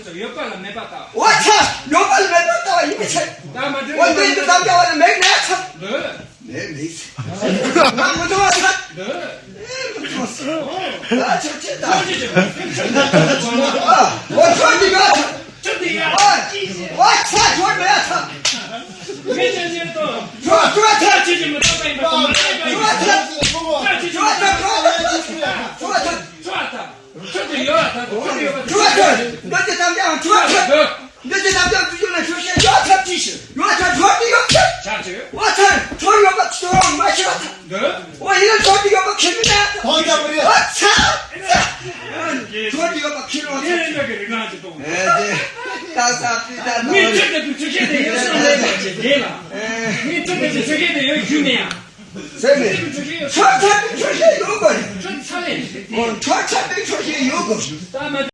그렇죠. 옆발은 내 봤다. 와차 요발 왜 떴다 이미 차 나만 원대인도 남자와는 맥 내차 너. 내 메이스 나 먼저 와차 너. 나 좋겠다 터지지 마. 원천이가 천디야. 와차 좋아야 차 회전이 또. 좋아 터지지 마. 떠다니 마. 좋았다. 천디 여왔다. 너제 남자 너제 남자 주전에 조시에 요차 지시 요차 좋아디가 자주. 와차 저리가 막 들어오면 마시겠다 너. 와 이런 저리가 막 키는다 거기다 버려. 와차 저리가 막 키는 얘는 여기를 가지 또. 따사합니다 밑쪽에 붙여야 돼. 여기서 내가 내라. 밑쪽에 붙여야 돼. 여기 규내야. 세미 붙여야 천천히 조시에 요거 천 차례. 천천히 조시에 요거 다음에